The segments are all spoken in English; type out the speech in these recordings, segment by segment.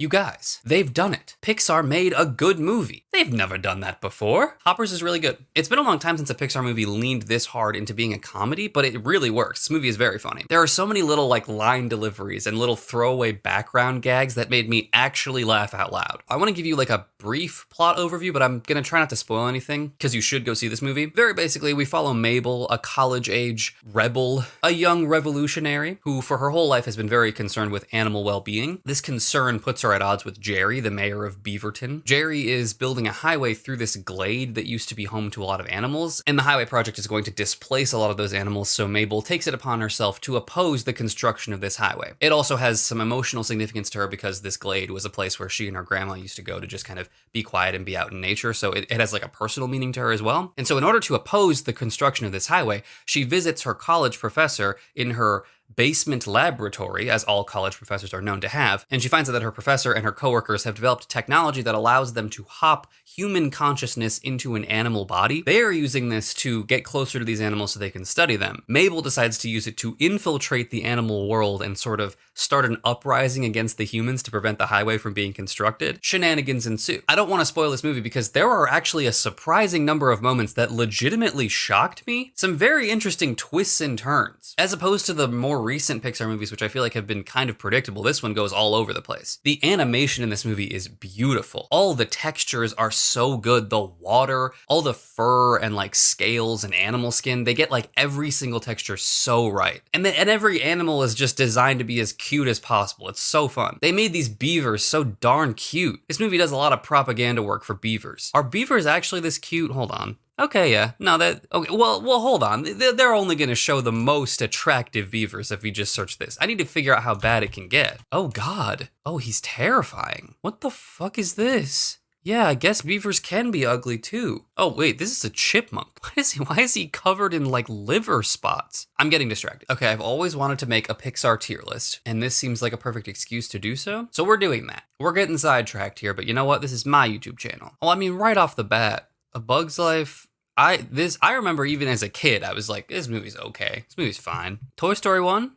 You guys, they've done it. Pixar made a good movie. They've never done that before. Hoppers is really good. It's been a long time since a Pixar movie leaned this hard into being a comedy, but it really works. This movie is very funny. There are so many little line deliveries and little throwaway background gags that made me actually laugh out loud. I want to give you a brief plot overview, but I'm gonna try not to spoil anything because you should go see this movie. Very basically, we follow Mabel, a college-age rebel, a young revolutionary who for her whole life has been very concerned with animal well-being. This concern puts her at odds with Jerry, the mayor of Beaverton. Jerry is building a highway through this glade that used to be home to a lot of animals, and the highway project is going to displace a lot of those animals, so Mabel takes it upon herself to oppose the construction of this highway. It also has some emotional significance to her because this glade was a place where she and her grandma used to go to just kind of be quiet and be out in nature, so it has a personal meaning to her as well. And so in order to oppose the construction of this highway, she visits her college professor in her basement laboratory, as all college professors are known to have, and she finds out that her professor and her coworkers have developed technology that allows them to hop human consciousness into an animal body. They are using this to get closer to these animals so they can study them. Mabel decides to use it to infiltrate the animal world and sort of start an uprising against the humans to prevent the highway from being constructed. Shenanigans ensue. I don't want to spoil this movie because there are actually a surprising number of moments that legitimately shocked me. Some very interesting twists and turns. As opposed to the more recent Pixar movies, which I feel like have been kind of predictable, this one goes all over the place. The animation in this movie is beautiful. All the textures are so good. The water, all the fur and scales and animal skin, they get every single texture so right. And every animal is just designed to be as cute as possible. It's so fun. They made these beavers so darn cute. This movie does a lot of propaganda work for beavers. Are beavers actually this cute? Hold on. Okay, yeah. No, okay, well, hold on. They're only going to show the most attractive beavers if we just search this. I need to figure out how bad it can get. Oh, God. Oh, he's terrifying. What the fuck is this? Yeah, I guess beavers can be ugly too. Oh, wait, this is a chipmunk. Why is he covered in liver spots? I'm getting distracted. Okay, I've always wanted to make a Pixar tier list, and this seems like a perfect excuse to do so. So we're doing that. We're getting sidetracked here, but you know what? This is my YouTube channel. Oh, I mean, right off the bat, A Bug's Life. I remember even as a kid, I was like, this movie's okay. This movie's fine. Toy Story 1,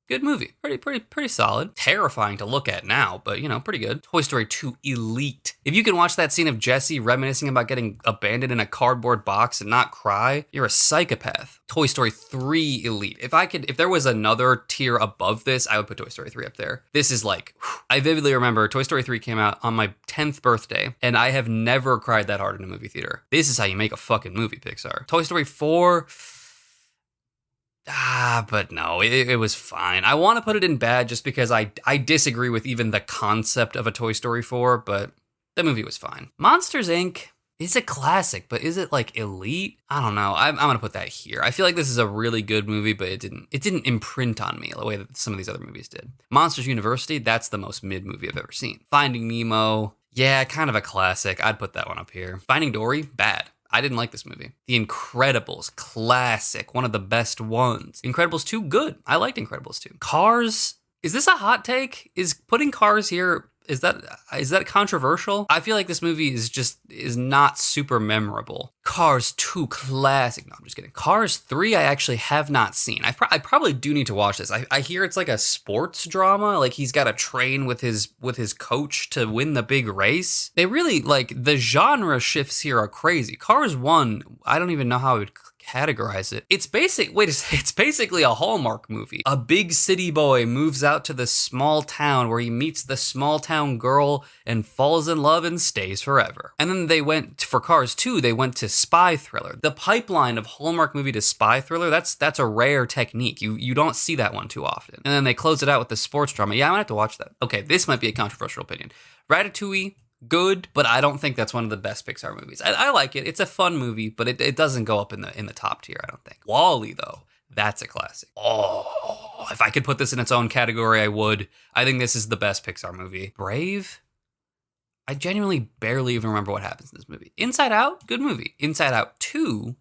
good movie. Pretty solid. Terrifying to look at now, but pretty good. Toy Story 2, elite. If you can watch that scene of Jesse reminiscing about getting abandoned in a cardboard box and not cry, you're a psychopath. Toy Story 3, elite. If there was another tier above this, I would put Toy Story 3 up there. This is I vividly remember Toy Story 3 came out on my 10th birthday, and I have never cried that hard in a movie theater. This is how you make a fucking movie, Pixar. Toy Story 4... but no, it was fine. I want to put it in bad just because I disagree with even the concept of a Toy Story 4, but the movie was fine. Monsters, Inc. is a classic, but is it elite? I don't know. I'm going to put that here. I feel like this is a really good movie, but it didn't imprint on me the way that some of these other movies did. Monsters University, that's the most mid movie I've ever seen. Finding Nemo, yeah, kind of a classic. I'd put that one up here. Finding Dory, bad. I didn't like this movie. The Incredibles, classic, one of the best ones. Incredibles 2, good. I liked Incredibles 2. Cars, is this a hot take? Is putting Cars here, is that controversial? I feel like this movie is not super memorable. Cars 2, classic. No, I'm just kidding. Cars 3, I actually have not seen. I probably do need to watch this. I hear it's like a sports drama. He's got to train with his coach to win the big race. They really the genre shifts here are crazy. Cars 1, I don't even know how I would categorize it. It's basically a Hallmark movie. A big city boy moves out to the small town where he meets the small town girl and falls in love and stays forever. And then for Cars 2, they went to spy thriller. The pipeline of Hallmark movie to spy thriller, that's a rare technique. You don't see that one too often. And then they close it out with the sports drama. Yeah, I'm gonna have to watch that. Okay, this might be a controversial opinion. Ratatouille, good, but I don't think that's one of the best Pixar movies. I like it. It's a fun movie, but it doesn't go up in the top tier, I don't think. WALL-E, though, that's a classic. Oh, if I could put this in its own category, I would. I think this is the best Pixar movie. Brave? I genuinely barely even remember what happens in this movie. Inside Out? Good movie. Inside Out 2?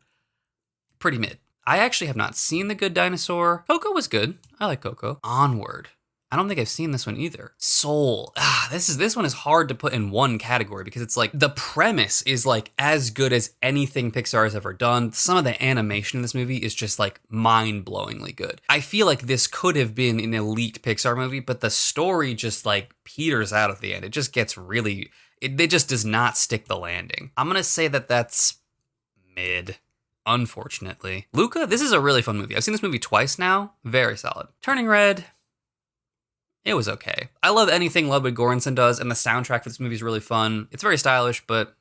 Pretty mid. I actually have not seen The Good Dinosaur. Coco was good. I like Coco. Onward. I don't think I've seen this one either. Soul. This one is hard to put in one category because it's like the premise is like as good as anything Pixar has ever done. Some of the animation in this movie is just like mind-blowingly good. I feel like this could have been an elite Pixar movie, but the story just like peters out at the end. It just gets really, it just does not stick the landing. I'm gonna say that that's mid. Unfortunately. Luca, this is a really fun movie. I've seen this movie twice now. Very solid. Turning Red, it was okay. I love anything Ludwig Göransson does, and the soundtrack for this movie is really fun. It's very stylish, but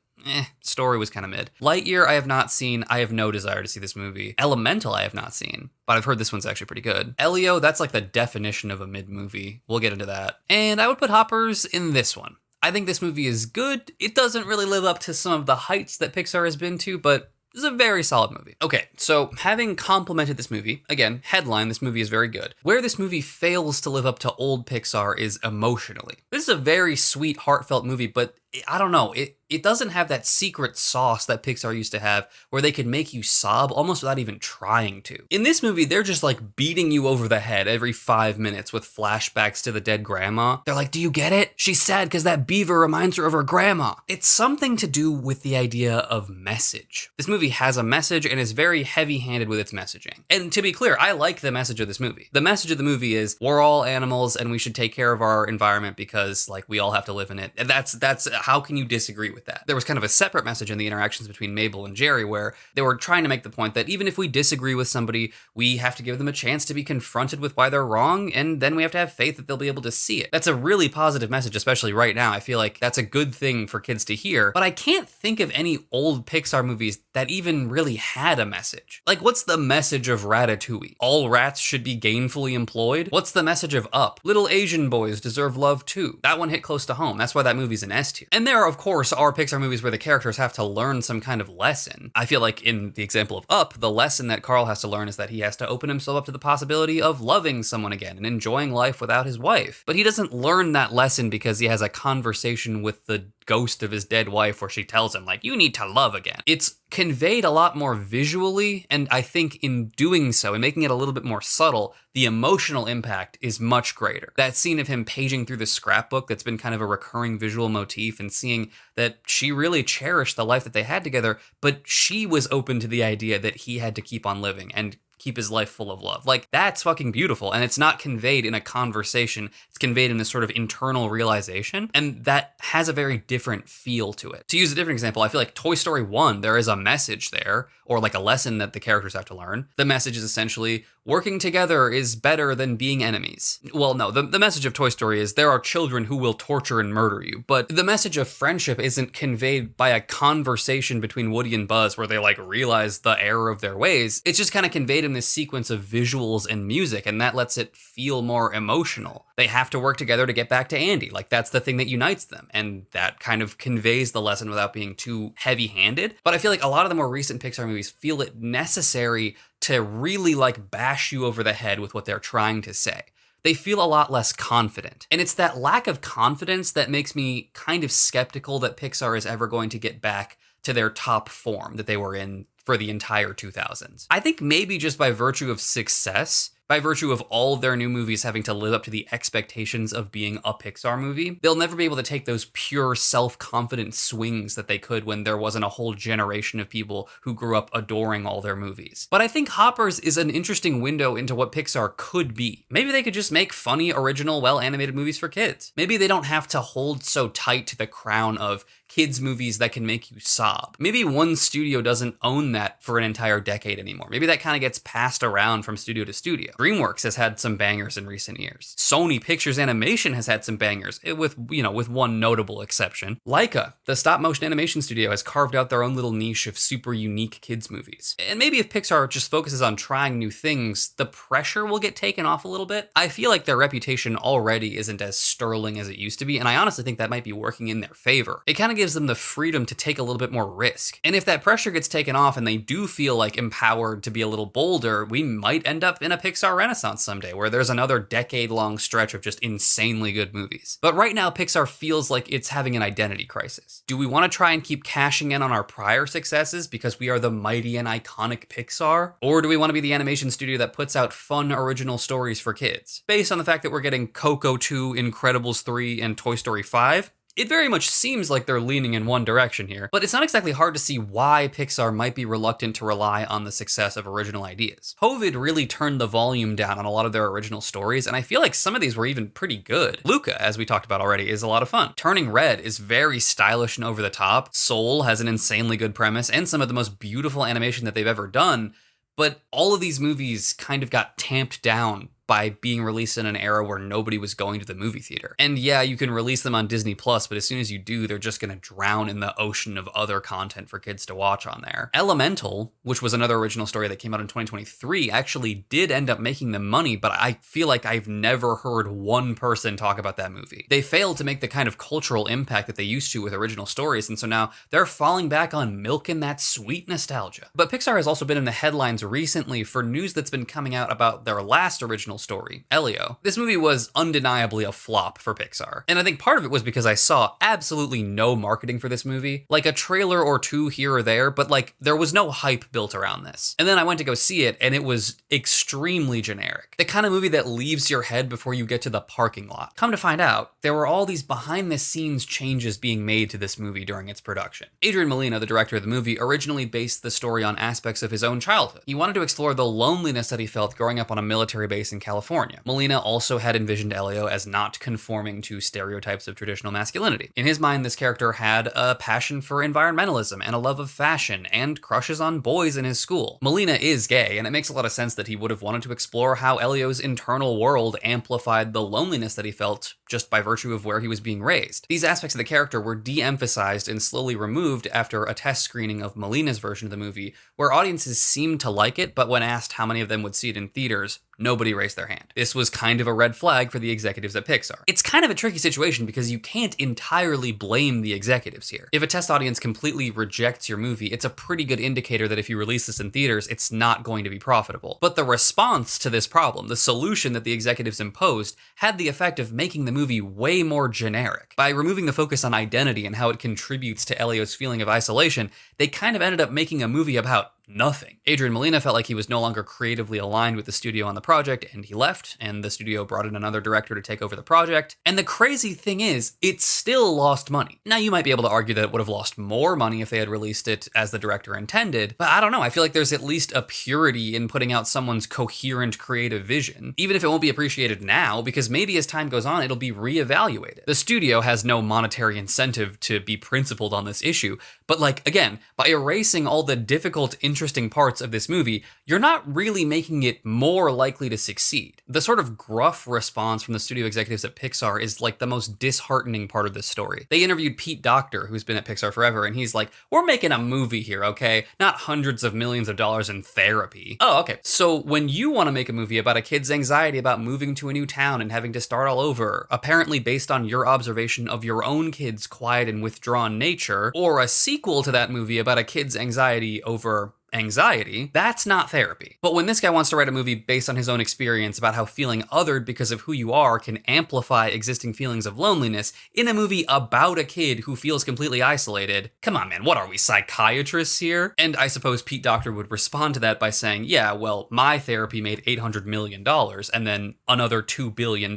story was kind of mid. Lightyear, I have not seen. I have no desire to see this movie. Elemental, I have not seen, but I've heard this one's actually pretty good. Elio, that's like the definition of a mid movie. We'll get into that. And I would put Hoppers in this one. I think this movie is good. It doesn't really live up to some of the heights that Pixar has been to, but this is a very solid movie. Okay, so having complimented this movie, again, headline, this movie is very good. Where this movie fails to live up to old Pixar is emotionally. This is a very sweet, heartfelt movie, but I don't know, it doesn't have that secret sauce that Pixar used to have where they could make you sob almost without even trying to. In this movie, they're just like beating you over the head every 5 minutes with flashbacks to the dead grandma. They're like, do you get it? She's sad because that beaver reminds her of her grandma. It's something to do with the idea of message. This movie has a message and is very heavy-handed with its messaging. And to be clear, I like the message of this movie. The message of the movie is we're all animals and we should take care of our environment because like we all have to live in it. And that's how can you disagree with that? There was kind of a separate message in the interactions between Mabel and Jerry where they were trying to make the point that even if we disagree with somebody, we have to give them a chance to be confronted with why they're wrong, and then we have to have faith that they'll be able to see it. That's a really positive message, especially right now. I feel like that's a good thing for kids to hear, but I can't think of any old Pixar movies that even really had a message. Like, what's the message of Ratatouille? All rats should be gainfully employed? What's the message of Up? Little Asian boys deserve love too. That one hit close to home. That's why that movie's an S tier. And there, of course, are Pixar movies where the characters have to learn some kind of lesson. I feel like in the example of Up, the lesson that Carl has to learn is that he has to open himself up to the possibility of loving someone again and enjoying life without his wife. But he doesn't learn that lesson because he has a conversation with the ghost of his dead wife where she tells him, like, you need to love again. It's conveyed a lot more visually, and I think in doing so and making it a little bit more subtle, the emotional impact is much greater. That scene of him paging through the scrapbook that's been kind of a recurring visual motif and seeing that she really cherished the life that they had together, but she was open to the idea that he had to keep on living and keep his life full of love. Like, that's fucking beautiful. And it's not conveyed in a conversation. It's conveyed in this sort of internal realization. And that has a very different feel to it. To use a different example, I feel like Toy Story 1, there is a message there, or like a lesson that the characters have to learn. The message is essentially, working together is better than being enemies. Well, no, the message of Toy Story is there are children who will torture and murder you. But the message of friendship isn't conveyed by a conversation between Woody and Buzz where they like realize the error of their ways. It's just kind of conveyed in this sequence of visuals and music, and that lets it feel more emotional. They have to work together to get back to Andy. Like, that's the thing that unites them. And that kind of conveys the lesson without being too heavy-handed. But I feel like a lot of the more recent Pixar movies feel it necessary to really like bash you over the head with what they're trying to say. They feel a lot less confident. And it's that lack of confidence that makes me kind of skeptical that Pixar is ever going to get back to their top form that they were in for the entire 2000s. I think maybe just by virtue of success, by virtue of all of their new movies having to live up to the expectations of being a Pixar movie, they'll never be able to take those pure self-confident swings that they could when there wasn't a whole generation of people who grew up adoring all their movies. But I think Hoppers is an interesting window into what Pixar could be. Maybe they could just make funny, original, well-animated movies for kids. Maybe they don't have to hold so tight to the crown of kids' movies that can make you sob. Maybe one studio doesn't own that for an entire decade anymore. Maybe that kind of gets passed around from studio to studio. DreamWorks has had some bangers in recent years. Sony Pictures Animation has had some bangers, with one notable exception. Laika, the stop-motion animation studio, has carved out their own little niche of super unique kids' movies. And maybe if Pixar just focuses on trying new things, the pressure will get taken off a little bit. I feel like their reputation already isn't as sterling as it used to be, and I honestly think that might be working in their favor. It kind of gives them the freedom to take a little bit more risk. And if that pressure gets taken off and they do feel like empowered to be a little bolder, we might end up in a Pixar Pixar renaissance someday, where there's another decade-long stretch of just insanely good movies. But right now, Pixar feels like it's having an identity crisis. Do we want to try and keep cashing in on our prior successes because we are the mighty and iconic Pixar? Or do we want to be the animation studio that puts out fun original stories for kids? Based on the fact that we're getting Coco 2, Incredibles 3, and Toy Story 5, it very much seems like they're leaning in one direction here, but it's not exactly hard to see why Pixar might be reluctant to rely on the success of original ideas. COVID really turned the volume down on a lot of their original stories, and I feel like some of these were even pretty good. Luca, as we talked about already, is a lot of fun. Turning Red is very stylish and over the top. Soul has an insanely good premise and some of the most beautiful animation that they've ever done, but all of these movies kind of got tamped down by being released in an era where nobody was going to the movie theater. And yeah, you can release them on Disney Plus, but as soon as you do, they're just gonna drown in the ocean of other content for kids to watch on there. Elemental, which was another original story that came out in 2023, actually did end up making them money, but I feel like I've never heard one person talk about that movie. They failed to make the kind of cultural impact that they used to with original stories, and so now they're falling back on milking that sweet nostalgia. But Pixar has also been in the headlines recently for news that's been coming out about their last original story, Elio. This movie was undeniably a flop for Pixar. And I think part of it was because I saw absolutely no marketing for this movie, like a trailer or two here or there, but like there was no hype built around this. And then I went to go see it and it was extremely generic. The kind of movie that leaves your head before you get to the parking lot. Come to find out, there were all these behind the scenes changes being made to this movie during its production. Adrian Molina, the director of the movie, originally based the story on aspects of his own childhood. He wanted to explore the loneliness that he felt growing up on a military base in California. Molina also had envisioned Elio as not conforming to stereotypes of traditional masculinity. In his mind, this character had a passion for environmentalism and a love of fashion and crushes on boys in his school. Molina is gay, and it makes a lot of sense that he would have wanted to explore how Elio's internal world amplified the loneliness that he felt just by virtue of where he was being raised. These aspects of the character were de-emphasized and slowly removed after a test screening of Molina's version of the movie, where audiences seemed to like it, but when asked how many of them would see it in theaters, nobody raised their hand. This was kind of a red flag for the executives at Pixar. It's kind of a tricky situation because you can't entirely blame the executives here. If a test audience completely rejects your movie, it's a pretty good indicator that if you release this in theaters, it's not going to be profitable. But the response to this problem, the solution that the executives imposed, had the effect of making the movie way more generic. By removing the focus on identity and how it contributes to Elio's feeling of isolation, they kind of ended up making a movie about nothing. Adrian Molina felt like he was no longer creatively aligned with the studio on the project, and he left, and the studio brought in another director to take over the project. And the crazy thing is, it still lost money. Now, you might be able to argue that it would have lost more money if they had released it as the director intended, but I don't know. I feel like there's at least a purity in putting out someone's coherent creative vision, even if it won't be appreciated now, because maybe as time goes on, it'll be reevaluated. The studio has no monetary incentive to be principled on this issue, but like, again, by erasing all the difficult, interesting parts of this movie, you're not really making it more likely to succeed. The sort of gruff response from the studio executives at Pixar is like the most disheartening part of this story. They interviewed Pete Docter, who's been at Pixar forever, and he's like, we're making a movie here, okay? Not hundreds of millions of dollars in therapy. Oh, okay. So when you want to make a movie about a kid's anxiety about moving to a new town and having to start all over, apparently based on your observation of your own kid's quiet and withdrawn nature, or a sequel to that movie about a kid's anxiety over anxiety, that's not therapy. But when this guy wants to write a movie based on his own experience about how feeling othered because of who you are can amplify existing feelings of loneliness in a movie about a kid who feels completely isolated, come on, man, what are we, psychiatrists here? And I suppose Pete Docter would respond to that by saying, yeah, well, my therapy made $800 million and then another $2 billion.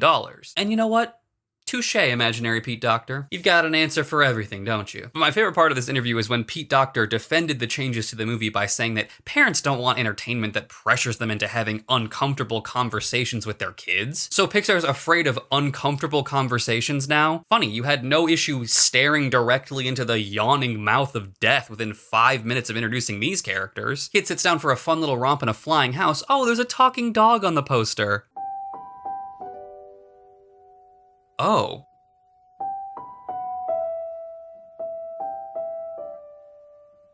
And you know what? Touche, imaginary Pete Docter. You've got an answer for everything, don't you? But my favorite part of this interview is when Pete Docter defended the changes to the movie by saying that parents don't want entertainment that pressures them into having uncomfortable conversations with their kids. So Pixar's afraid of uncomfortable conversations now? Funny, you had no issue staring directly into the yawning mouth of death within 5 minutes of introducing these characters. Kid sits down for a fun little romp in a flying house. Oh, there's a talking dog on the poster. Oh.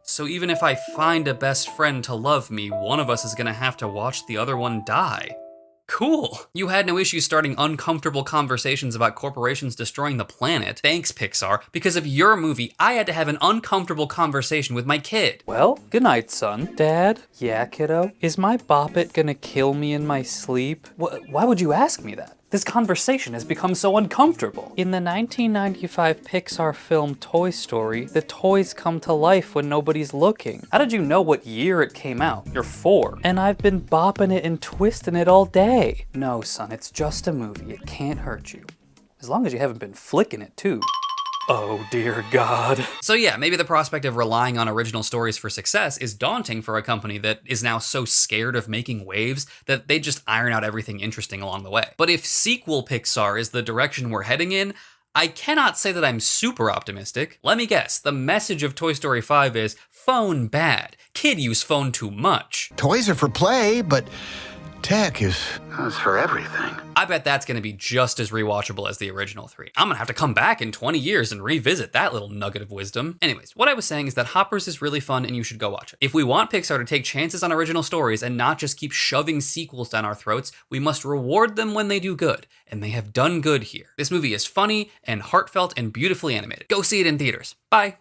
So even if I find a best friend to love me, one of us is gonna have to watch the other one die. cool. You had no issue starting uncomfortable conversations about corporations destroying the planet. Thanks, Pixar. Because of your movie, I had to have an uncomfortable conversation with my kid. Well, good night, son. Dad? Yeah, kiddo? Is my boppet gonna kill me in my sleep? Why would you ask me that? This conversation has become so uncomfortable. In the 1995 Pixar film Toy Story, the toys come to life when nobody's looking. How did you know what year it came out? You're 4. And I've been bopping it and twisting it all day. No, son, it's just a movie. It can't hurt you. As long as you haven't been flicking it, too. Oh dear God. So yeah, maybe the prospect of relying on original stories for success is daunting for a company that is now so scared of making waves that they just iron out everything interesting along the way. But if sequel Pixar is the direction we're heading in, I cannot say that I'm super optimistic. Let me guess, the message of Toy Story 5 is phone bad. Kid use phone too much. Toys are for play, but tech is for everything. I bet that's going to be just as rewatchable as the original 3. I'm going to have to come back in 20 years and revisit that little nugget of wisdom. Anyways, what I was saying is that Hoppers is really fun and you should go watch it. If we want Pixar to take chances on original stories and not just keep shoving sequels down our throats, we must reward them when they do good. And they have done good here. This movie is funny and heartfelt and beautifully animated. Go see it in theaters. Bye.